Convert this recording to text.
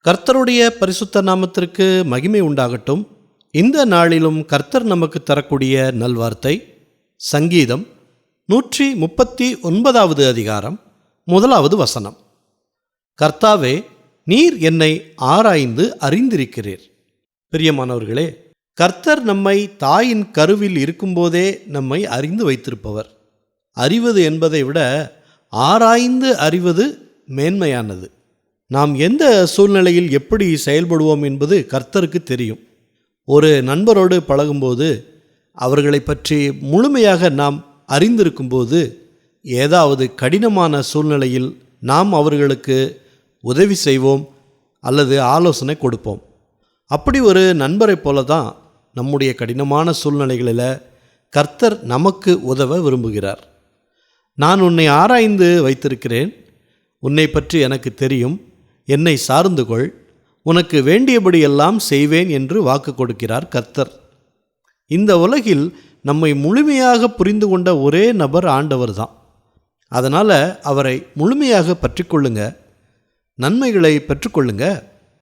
கர்த்தருடைய பரிசுத்த நாமத்திற்கு மகிமை உண்டாகட்டும். இந்த நாளிலும் கர்த்தர் நமக்கு தரக்கூடிய நல்வார்த்தை சங்கீதம் 139வது அதிகாரம் 1வது வசனம். கர்த்தாவே, நீர் என்னை ஆராய்ந்து அறிந்திருக்கிறீர். பிரியமானவர்களே, கர்த்தர் நம்மை தாயின் கருவில் இருக்கும்போதே நம்மை அறிந்து வைத்திருப்பவர். அறிவது என்பதை விட ஆராய்ந்து அறிவது மேன்மையானது. நாம் எந்த சூழ்நிலையில் எப்படி செயல்படுவோம் என்பது கர்த்தருக்கு தெரியும். ஒரு நண்பரோடு பழகும்போது அவர்களை பற்றி முழுமையாக நாம் அறிந்திருக்கும்போது ஏதாவது கடினமான சூழ்நிலையில் நாம் அவர்களுக்கு உதவி செய்வோம் அல்லது ஆலோசனை கொடுப்போம். அப்படி ஒரு நண்பரை போல தான் நம்முடைய கடினமான சூழ்நிலைகளில் கர்த்தர் நமக்கு உதவ விரும்புகிறார். நான் உன்னை ஆராய்ந்து வைத்திருக்கிறேன், உன்னை பற்றி எனக்கு தெரியும், என்னை சார்ந்து கொள், உனக்கு வேண்டியபடியெல்லாம் செய்வேன் என்று வாக்கு கொடுக்கிறார் கர்த்தர். இந்த உலகில் நம்மை முழுமையாக புரிந்து கொண்ட ஒரே நபர் ஆண்டவர் தான். அதனால் அவரை முழுமையாக பற்றிக்கொள்ளுங்க, நன்மைகளை பெற்றுக்கொள்ளுங்க.